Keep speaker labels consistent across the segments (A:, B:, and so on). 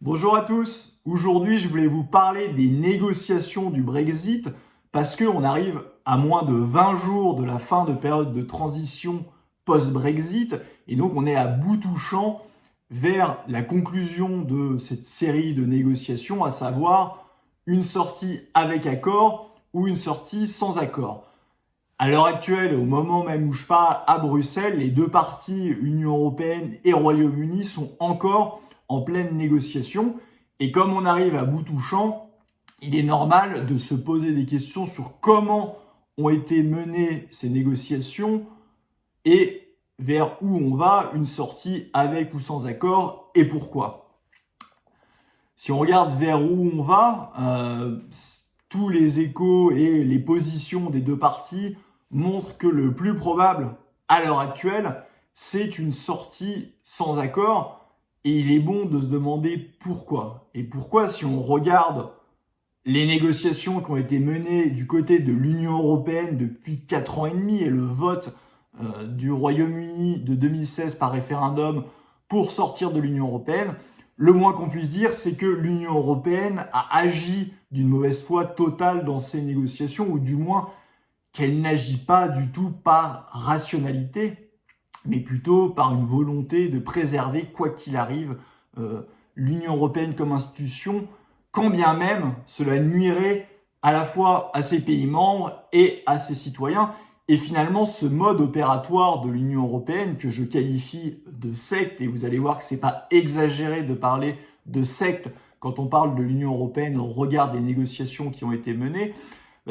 A: Bonjour à tous, aujourd'hui je voulais vous parler des négociations du Brexit parce qu'on arrive à moins de 20 jours de la fin de période de transition post-Brexit et donc on est à bout touchant vers la conclusion de cette série de négociations, à savoir une sortie avec accord ou une sortie sans accord. À l'heure actuelle, au moment même où je parle à Bruxelles, les deux parties, Union européenne et Royaume-Uni, sont encore en pleine négociation. Et comme on arrive à bout touchant, il est normal de se poser des questions sur comment ont été menées ces négociations et vers où on va, une sortie avec ou sans accord, et pourquoi. Si on regarde vers où on va, tous les échos et les positions des deux parties montrent que le plus probable à l'heure actuelle, c'est une sortie sans accord. Et il est bon de se demander pourquoi. Et pourquoi, si on regarde les négociations qui ont été menées du côté de l'Union européenne depuis 4 ans et demi et le vote du Royaume-Uni de 2016 par référendum pour sortir de l'Union européenne, le moins qu'on puisse dire, c'est que l'Union européenne a agi d'une mauvaise foi totale dans ces négociations, ou du moins qu'elle n'agit pas du tout par rationalité, mais plutôt par une volonté de préserver, quoi qu'il arrive, l'Union européenne comme institution, quand bien même cela nuirait à la fois à ses pays membres et à ses citoyens. Et finalement, ce mode opératoire de l'Union européenne, que je qualifie de secte, et vous allez voir que ce n'est pas exagéré de parler de secte quand on parle de l'Union européenne au regard des négociations qui ont été menées,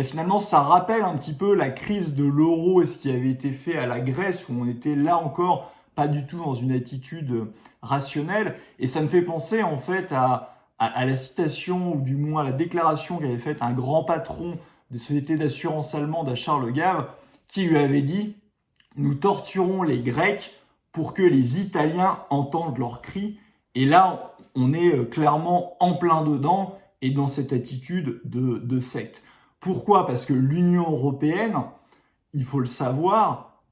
A: finalement, ça rappelle un petit peu la crise de l'euro et ce qui avait été fait à la Grèce, où on était là encore pas du tout dans une attitude rationnelle. Et ça me fait penser en fait à la citation, ou du moins à la déclaration qu'avait faite un grand patron des sociétés d'assurance allemande à Charles Gave, qui lui avait dit « Nous torturons les Grecs pour que les Italiens entendent leurs cris ». Et là, on est clairement en plein dedans et dans cette attitude de secte. Pourquoi? Parce que l'Union européenne, il faut le savoir,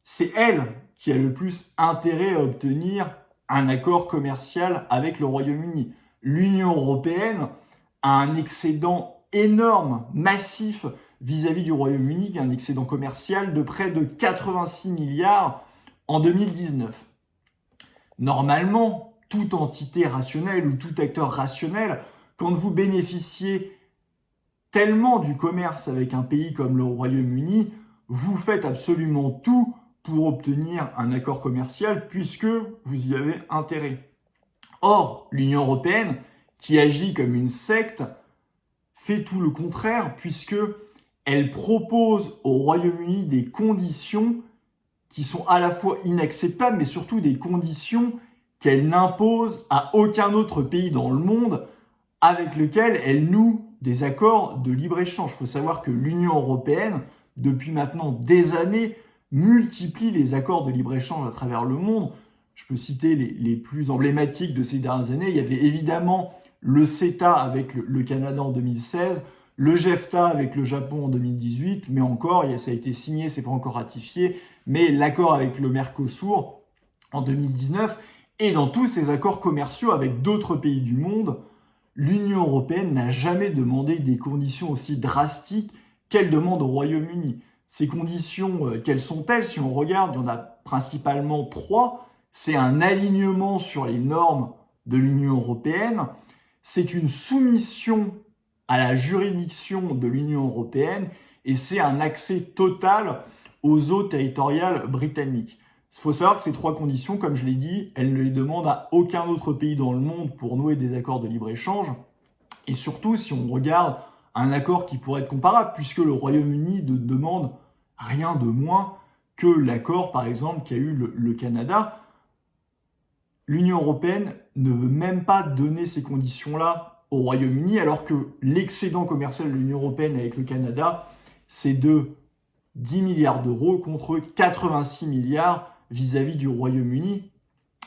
A: c'est elle qui a le plus intérêt à obtenir un accord commercial avec le Royaume-Uni. L'Union européenne a un excédent énorme, massif vis-à-vis du Royaume-Uni, qui a un excédent commercial de près de 86 milliards en 2019. Normalement, toute entité rationnelle ou tout acteur rationnel, quand vous bénéficiez tellement du commerce avec un pays comme le Royaume-Uni, vous faites absolument tout pour obtenir un accord commercial puisque vous y avez intérêt. Or, l'Union européenne, qui agit comme une secte, fait tout le contraire puisque elle propose au Royaume-Uni des conditions qui sont à la fois inacceptables, mais surtout des conditions qu'elle n'impose à aucun autre pays dans le monde avec lequel elle noue des accords de libre-échange. Il faut savoir que l'Union européenne, depuis maintenant des années, multiplie les accords de libre-échange à travers le monde. Je peux citer les plus emblématiques de ces dernières années. Il y avait évidemment le CETA avec le Canada en 2016, le JEFTA avec le Japon en 2018, mais encore, ça a été signé, c'est pas encore ratifié, mais l'accord avec le Mercosur en 2019, et dans tous ces accords commerciaux avec d'autres pays du monde, l'Union européenne n'a jamais demandé des conditions aussi drastiques qu'elle demande au Royaume-Uni. Ces conditions, quelles sont-elles? Si on regarde, il y en a principalement 3. C'est un alignement sur les normes de l'Union européenne, c'est une soumission à la juridiction de l'Union européenne et c'est un accès total aux eaux territoriales britanniques. Il faut savoir que ces 3 conditions, comme je l'ai dit, elles ne les demandent à aucun autre pays dans le monde pour nouer des accords de libre-échange. Et surtout, si on regarde un accord qui pourrait être comparable, puisque le Royaume-Uni ne demande rien de moins que l'accord, par exemple, qu'a eu le Canada, l'Union européenne ne veut même pas donner ces conditions-là au Royaume-Uni, alors que l'excédent commercial de l'Union européenne avec le Canada, c'est de 10 milliards d'euros contre 86 milliards vis-à-vis du Royaume-Uni.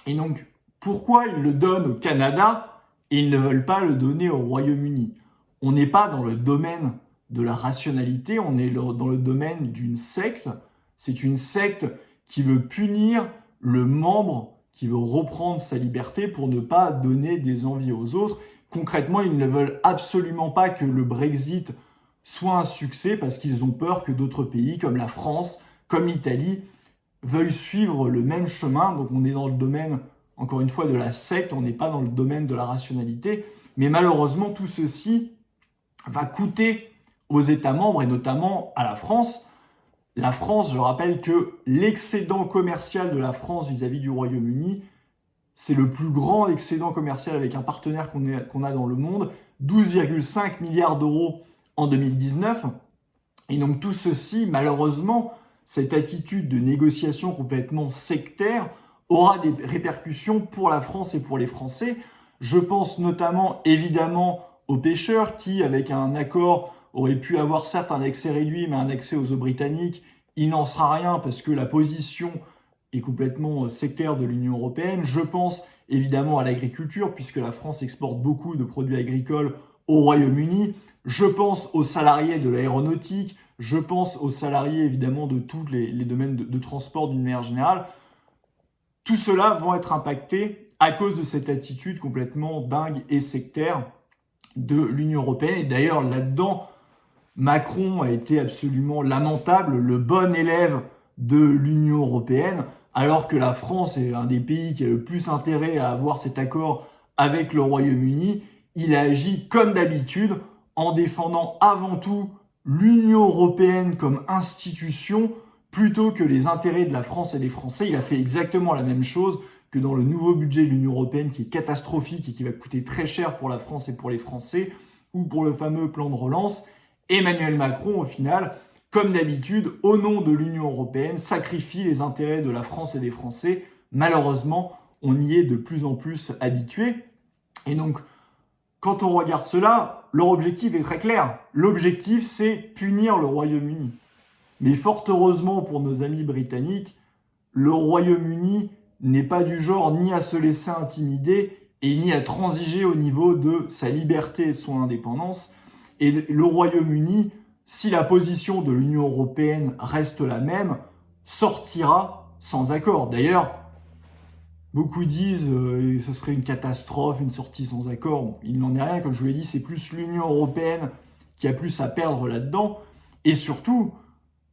A: Et donc, pourquoi ils le donnent au Canada et ils ne veulent pas le donner au Royaume-Uni? On n'est pas dans le domaine de la rationalité, on est dans le domaine d'une secte. C'est une secte qui veut punir le membre qui veut reprendre sa liberté pour ne pas donner des envies aux autres. Concrètement, ils ne veulent absolument pas que le Brexit soit un succès parce qu'ils ont peur que d'autres pays comme la France, comme l'Italie, veuillent suivre le même chemin. Donc on est dans le domaine, encore une fois, de la secte, on n'est pas dans le domaine de la rationalité. Mais malheureusement, tout ceci va coûter aux États membres et notamment à la France. La France, je rappelle que l'excédent commercial de la France vis-à-vis du Royaume-Uni, c'est le plus grand excédent commercial avec un partenaire qu'on a dans le monde, 12,5 milliards d'euros en 2019. Et donc tout ceci, malheureusement, cette attitude de négociation complètement sectaire aura des répercussions pour la France et pour les Français. Je pense notamment, évidemment, aux pêcheurs qui, avec un accord, auraient pu avoir certes un accès réduit, mais un accès aux eaux britanniques. Il n'en sera rien parce que la position est complètement sectaire de l'Union européenne. Je pense évidemment à l'agriculture, puisque la France exporte beaucoup de produits agricoles au Royaume-Uni. Je pense aux salariés de l'aéronautique. Je pense aux salariés évidemment de tous les domaines de transport d'une manière générale. Tout cela vont être impactés à cause de cette attitude complètement dingue et sectaire de l'Union européenne. Et d'ailleurs, là-dedans, Macron a été absolument lamentable, le bon élève de l'Union européenne, alors que la France est un des pays qui a le plus intérêt à avoir cet accord avec le Royaume-Uni. Il a agi comme d'habitude en défendant avant tout l'Union européenne comme institution plutôt que les intérêts de la France et des Français. Il a fait exactement la même chose que dans le nouveau budget de l'Union européenne qui est catastrophique et qui va coûter très cher pour la France et pour les Français, ou pour le fameux plan de relance. Emmanuel Macron, au final, comme d'habitude, au nom de l'Union européenne, sacrifie les intérêts de la France et des Français. Malheureusement, on y est de plus en plus habitué. Et donc, quand on regarde cela, leur objectif est très clair. L'objectif, c'est punir le Royaume-Uni. Mais fort heureusement pour nos amis britanniques, le Royaume-Uni n'est pas du genre ni à se laisser intimider et ni à transiger au niveau de sa liberté et de son indépendance. Et le Royaume-Uni, si la position de l'Union européenne reste la même, sortira sans accord. D'ailleurs, beaucoup disent que ce serait une catastrophe, une sortie sans accord. Bon, il n'en est rien, comme je vous l'ai dit, c'est plus l'Union européenne qui a plus à perdre là-dedans. Et surtout,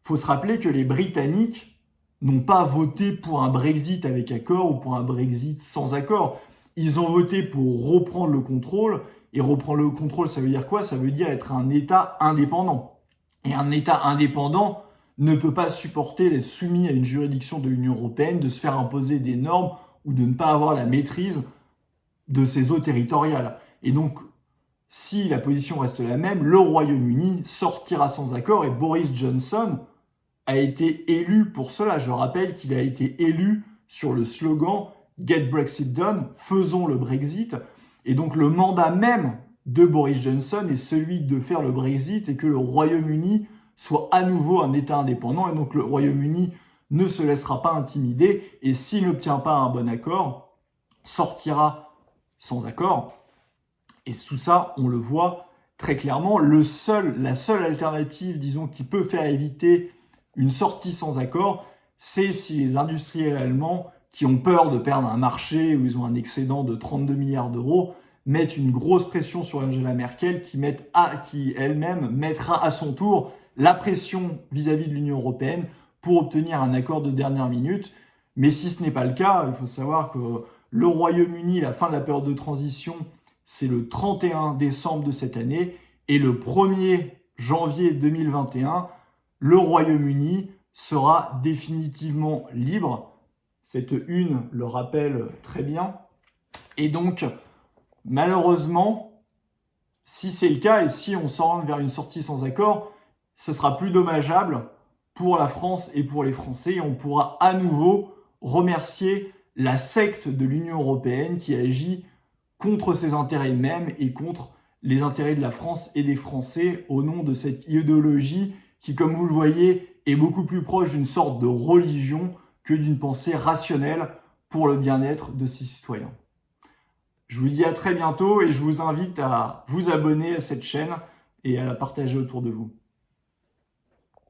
A: il faut se rappeler que les Britanniques n'ont pas voté pour un Brexit avec accord ou pour un Brexit sans accord. Ils ont voté pour reprendre le contrôle. Et reprendre le contrôle, ça veut dire quoi? Ça veut dire être un État indépendant. Et un État indépendant ne peut pas supporter d'être soumis à une juridiction de l'Union européenne, de se faire imposer des normes ou de ne pas avoir la maîtrise de ses eaux territoriales. Et donc, si la position reste la même, le Royaume-Uni sortira sans accord et Boris Johnson a été élu pour cela. Je rappelle qu'il a été élu sur le slogan « Get Brexit done », faisons le Brexit. Et donc le mandat même de Boris Johnson est celui de faire le Brexit et que le Royaume-Uni soit à nouveau un État indépendant. Et donc le Royaume-Uni ne se laissera pas intimider et s'il n'obtient pas un bon accord, sortira sans accord. Et sous ça, on le voit très clairement. La seule alternative, disons, qui peut faire éviter une sortie sans accord, c'est si les industriels allemands qui ont peur de perdre un marché où ils ont un excédent de 32 milliards d'euros, mettent une grosse pression sur Angela Merkel qui elle-même mettra à son tour la pression vis-à-vis de l'Union européenne pour obtenir un accord de dernière minute. Mais si ce n'est pas le cas, il faut savoir que le Royaume-Uni, la fin de la période de transition, c'est le 31 décembre de cette année et le 1er janvier 2021, le Royaume-Uni sera définitivement libre. Cette une le rappelle très bien. Et donc, malheureusement, si c'est le cas et si on s'oriente vers une sortie sans accord, ce sera plus dommageable pour la France et pour les Français. Et on pourra à nouveau remercier la secte de l'Union européenne qui agit contre ses intérêts mêmes et contre les intérêts de la France et des Français au nom de cette idéologie qui, comme vous le voyez, est beaucoup plus proche d'une sorte de religion que d'une pensée rationnelle pour le bien-être de ses citoyens. Je vous dis à très bientôt et je vous invite à vous abonner à cette chaîne et à la partager autour de vous.